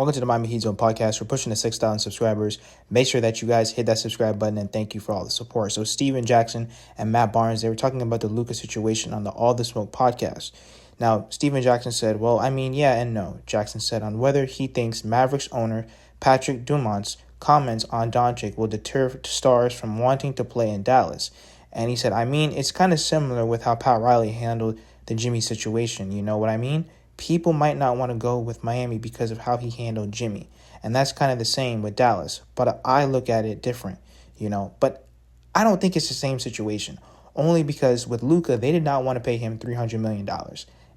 Welcome to the Miami Heat Zone podcast. We're pushing to 6,000 subscribers. Make sure that you guys hit that subscribe button, and thank you for all the support. So Steven Jackson and Matt Barnes, they were talking about the Luka situation on the All the Smoke podcast. Now, Steven Jackson said, well, I mean, yeah and no. Jackson said on whether he thinks Mavericks owner Patrick Dumont's comments on Doncic will deter stars from wanting to play in Dallas. And he said, I mean, it's kind of similar with how Pat Riley handled the Jimmy situation. You know what I mean? People might not want to go with Miami because of how he handled Jimmy. And that's kind of the same with Dallas. But I look at it different, But I don't think it's the same situation. Only because with Luka, they did not want to pay him $300 million.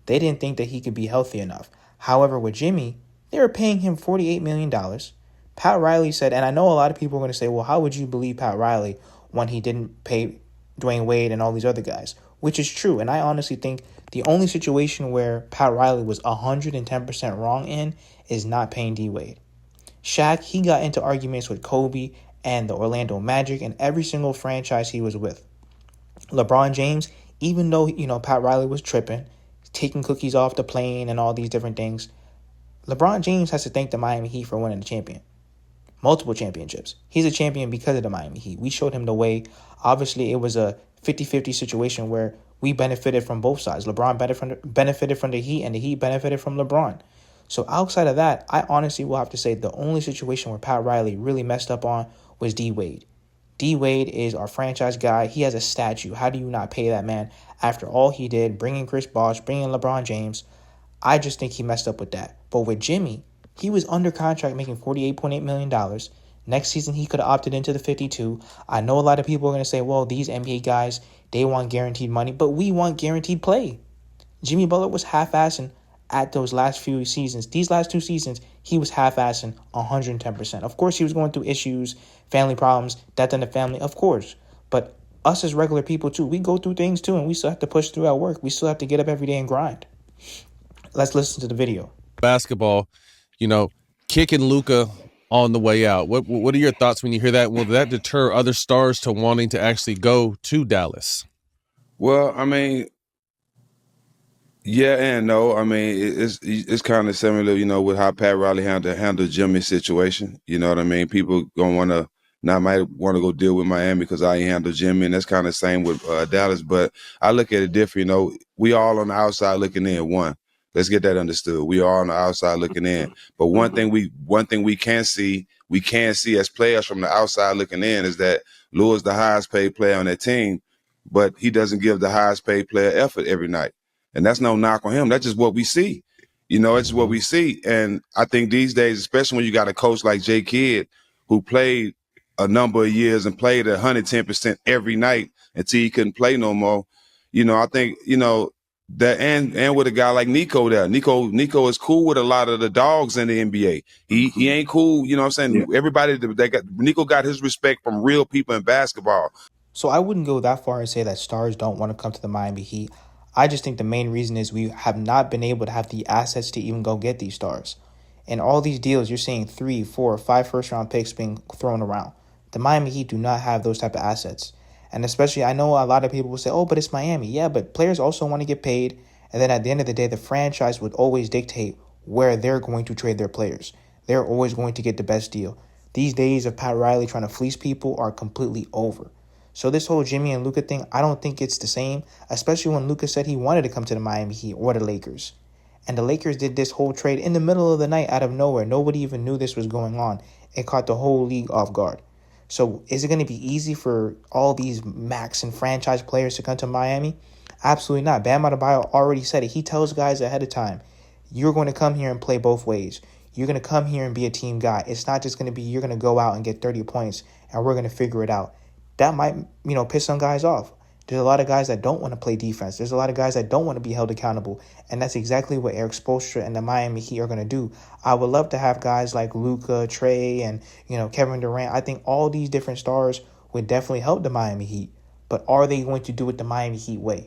They didn't think that he could be healthy enough. However, with Jimmy, they were paying him $48 million. Pat Riley said, and I know a lot of people are going to say, well, how would you believe Pat Riley when he didn't pay Dwayne Wade and all these other guys? Which is true. And I honestly think the only situation where Pat Riley was 110% wrong in is not paying D Wade. Shaq, he got into arguments with Kobe and the Orlando Magic and every single franchise he was with. LeBron James, even though, Pat Riley was tripping, taking cookies off the plane and all these different things, LeBron James has to thank the Miami Heat for winning the champion. Multiple championships. He's a champion because of the Miami Heat. We showed him the way. Obviously, it was a 50-50 situation where we benefited from both sides. LeBron benefited from the Heat, and the Heat benefited from LeBron. So outside of that, I honestly will have to say the only situation where Pat Riley really messed up on was D Wade. D Wade is our franchise guy. He has a statue. How do you not pay that man after all he did, bringing Chris Bosh, bringing LeBron James? I just think he messed up with that. But with Jimmy, he was under contract making $48.8 million. Next season, he could have opted into the 52. I know a lot of people are going to say, well, these NBA guys, they want guaranteed money, but we want guaranteed play. Jimmy Butler was half-assing at those last few seasons. These last 2 seasons, he was half-assing 110%. Of course, he was going through issues, family problems, death in the family, of course. But us as regular people, too, we go through things, too, and we still have to push through our work. We still have to get up every day and grind. Let's listen to the video. Basketball, kicking Luka on the way out. What are your thoughts when you hear that? Will that deter other stars to wanting to actually go to Dallas? Well, I mean, yeah and no. I mean, it's kind of similar, with how Pat Riley handled Jimmy's situation. You know what I mean? People might want to go deal with Miami because I handled Jimmy, and that's kind of the same with Dallas. But I look at it different. We all on the outside looking in. Let's get that understood. We are on the outside looking in. But one thing we can see as players from the outside looking in is that Lou is the highest paid player on that team, but he doesn't give the highest paid player effort every night. And that's no knock on him. That's just what we see. It's what we see. And I think these days, especially when you got a coach like Jay Kidd, who played a number of years and played 110% every night until he couldn't play no more, I think, that and with a guy like Nico there. Nico is cool with a lot of the dogs in the NBA. He ain't cool, what I'm saying? Yeah. Everybody Nico got his respect from real people in basketball. So I wouldn't go that far and say that stars don't want to come to the Miami Heat. I just think the main reason is we have not been able to have the assets to even go get these stars. And all these deals, you're seeing 3, 4, 5 first-round picks being thrown around. The Miami Heat do not have those type of assets. And especially, I know a lot of people will say, oh, but it's Miami. Yeah, but players also want to get paid. And then at the end of the day, the franchise would always dictate where they're going to trade their players. They're always going to get the best deal. These days of Pat Riley trying to fleece people are completely over. So this whole Jimmy and Luka thing, I don't think it's the same, especially when Luka said he wanted to come to the Miami Heat or the Lakers. And the Lakers did this whole trade in the middle of the night out of nowhere. Nobody even knew this was going on. It caught the whole league off guard. So is it going to be easy for all these max and franchise players to come to Miami? Absolutely not. Bam Adebayo already said it. He tells guys ahead of time, you're going to come here and play both ways. You're going to come here and be a team guy. It's not just going to be you're going to go out and get 30 points and we're going to figure it out. That might, piss some guys off. There's a lot of guys that don't want to play defense. There's a lot of guys that don't want to be held accountable. And that's exactly what Eric Spoelstra and the Miami Heat are going to do. I would love to have guys like Luka, Trey, and, Kevin Durant. I think all these different stars would definitely help the Miami Heat. But are they going to do it the Miami Heat way?